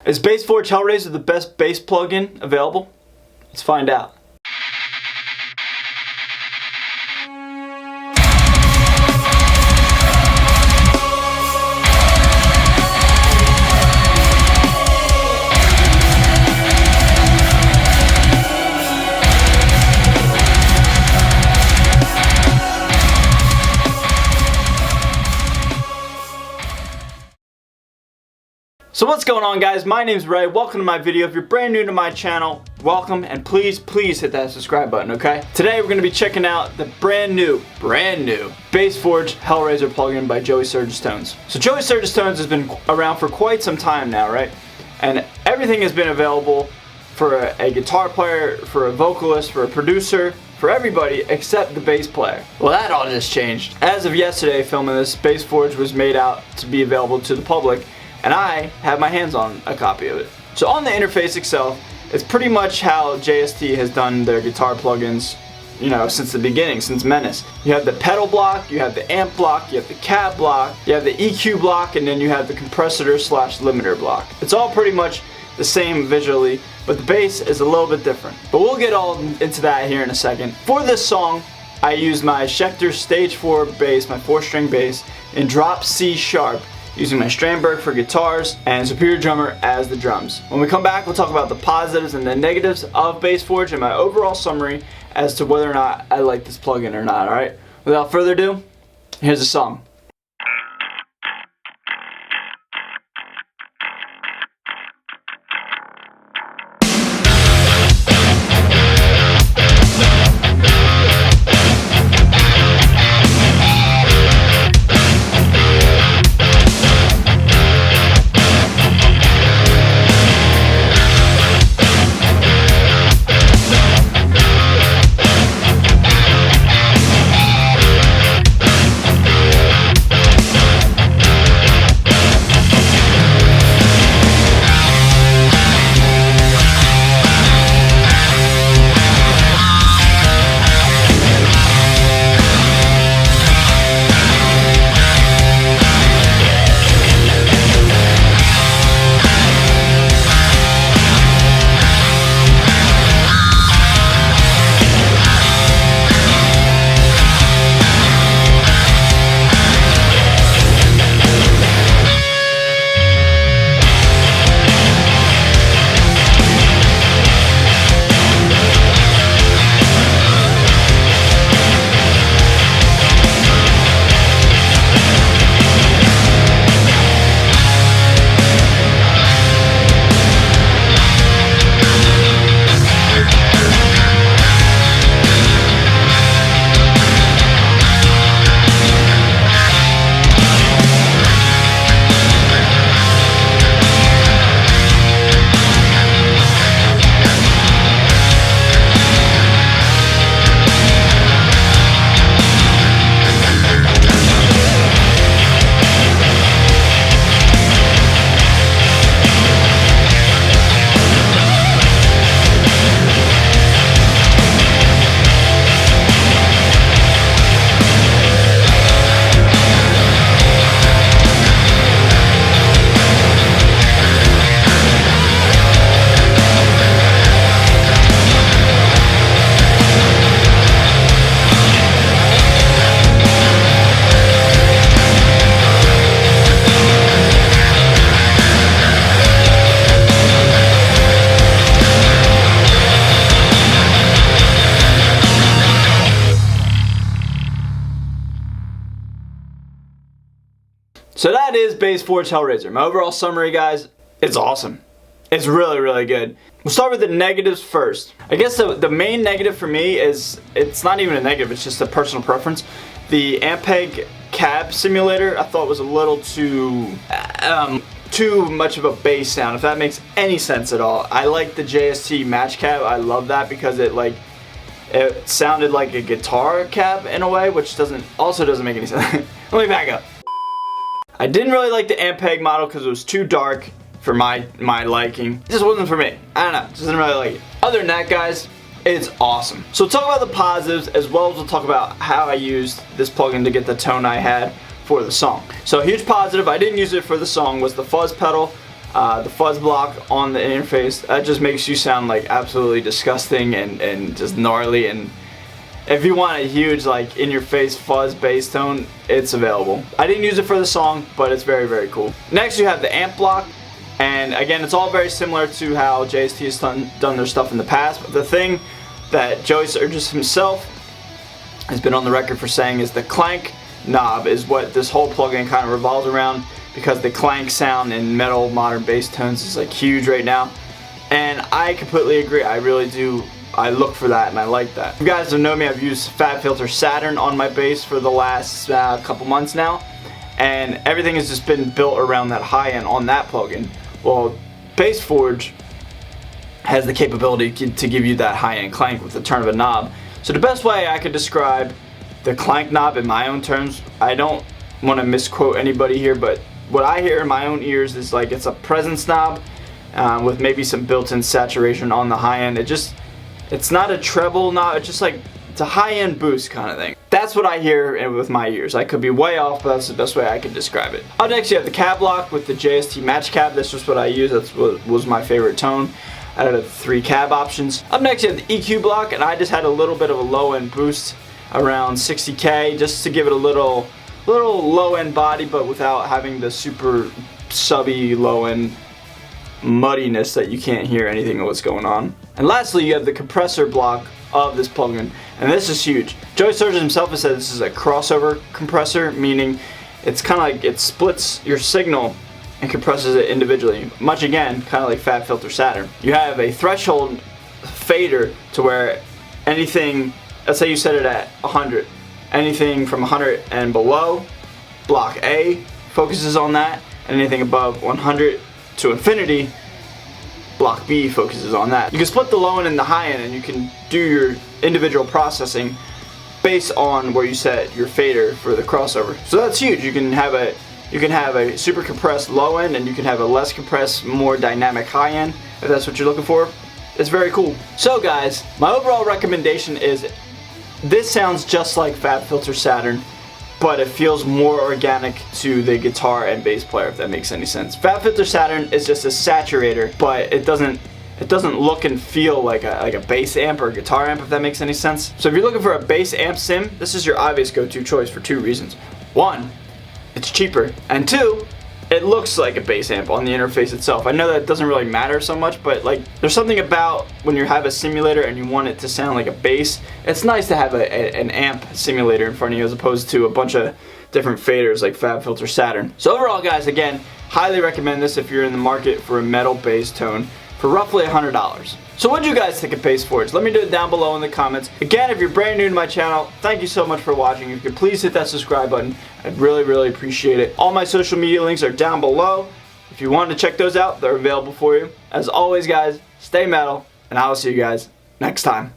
Is Bassforge Hellraiser the best bass plugin available? Let's find out. So what's going on, guys? My name's Ray. Welcome to my video. If you're brand new to my channel, welcome, and please hit that subscribe button, okay? Today we're going to be checking out the brand new Bassforge Hellraiser plugin by Joey Sturgis Tones. So Joey Sturgis Tones has been around for quite some time now, right? And everything has been available for a guitar player, for a vocalist, for a producer, for everybody except the bass player. Well, that all just changed. As of yesterday, filming this, Bassforge was made out to be available to the public, and I have my hands on a copy of it. So on the interface itself, it's pretty much how JST has done their guitar plugins, you know, since the beginning, since Menace. You have the pedal block, you have the amp block, you have the cab block, you have the EQ block, and then you have the compressor / limiter block. It's all pretty much the same visually, but the bass is a little bit different. But we'll get all into that here in a second. For this song, I used my Schecter Stage 4 bass, my 4-string bass, in drop C sharp, using my Strandberg for guitars and Superior Drummer as the drums. When we come back, we'll talk about the positives and the negatives of Bassforge and my overall summary as to whether or not I like this plugin or not, alright? Without further ado, here's the song. So that is Bassforge Hellraiser. My overall summary, guys, it's awesome. It's really good. We'll start with the negatives first. I guess the main negative for me is, it's not even a negative, it's just a personal preference. The Ampeg cab simulator I thought was a little too much of a bass sound, if that makes any sense at all. I like the JST match cab. I love that because it sounded like a guitar cab in a way, which also doesn't make any sense. Let me back up. I didn't really like the Ampeg model because it was too dark for my liking. It just wasn't for me. I don't know, just didn't really like it. Other than that, guys, it's awesome. So we'll talk about the positives as well as we'll talk about how I used this plugin to get the tone I had for the song. So a huge positive, I didn't use it for the song, was the fuzz pedal the fuzz block on the interface, that just makes you sound like absolutely disgusting and just gnarly. And if you want a huge, like, in your face fuzz bass tone, it's available. I didn't use it for the song, but it's very, very cool. Next you have the amp block, and again, it's all very similar to how JST has done their stuff in the past. But the thing that Joey Sturgis himself has been on the record for saying is the clank knob is what this whole plugin kind of revolves around, because the clank sound in metal modern bass tones is like huge right now, and I completely agree. I really do. I look for that and I like that. If you guys don't know me, I've used FabFilter Saturn on my bass for the last couple months now, and everything has just been built around that high end on that plugin. Well, Bassforge has the capability to give you that high end clank with the turn of a knob. So the best way I could describe the clank knob in my own terms, I don't want to misquote anybody here, but what I hear in my own ears is like it's a presence knob with maybe some built-in saturation on the high end. It's not a treble knob, it's just like, it's a high-end boost kind of thing. That's what I hear with my ears. I could be way off, but that's the best way I could describe it. Up next you have the cab block with the JST match cab. That's just what I use. That's what was my favorite tone out of the 3 cab options. Up next you have the EQ block, and I just had a little bit of a low-end boost around 60K just to give it a little low-end body, but without having the super subby low-end muddiness that you can't hear anything of what's going on. And lastly, you have the compressor block of this plugin, and this is huge. Joey Sturgis himself has said this is a crossover compressor, meaning it's kind of like it splits your signal and compresses it individually, much again kind of like FabFilter Saturn. You have a threshold fader to where anything, let's say you set it at 100, anything from 100 and below, block A focuses on that, and anything above 100 to infinity, block B focuses on that. You can split the low end and the high end, and you can do your individual processing based on where you set your fader for the crossover. So that's huge. You can have a super compressed low end, and you can have a less compressed, more dynamic high end if that's what you're looking for. It's very cool. So guys, my overall recommendation is this sounds just like FabFilter Saturn, but it feels more organic to the guitar and bass player, if that makes any sense. FabFilter Saturn is just a saturator, but it doesn't look and feel like a bass amp or a guitar amp, if that makes any sense. So if you're looking for a bass amp sim, this is your obvious go-to choice for 2 reasons. 1, it's cheaper, and 2, it looks like a bass amp on the interface itself. I know that doesn't really matter so much, but like there's something about when you have a simulator and you want it to sound like a bass, it's nice to have an amp simulator in front of you as opposed to a bunch of different faders like FabFilter Saturn. So overall guys, again, highly recommend this if you're in the market for a metal bass tone for roughly $100. So what do you guys think of Bassforge? Let me know it down below in the comments. Again, if you're brand new to my channel, thank you so much for watching. If you could please hit that subscribe button, I'd really, really appreciate it. All my social media links are down below. If you want to check those out, they're available for you. As always guys, stay metal, and I will see you guys next time.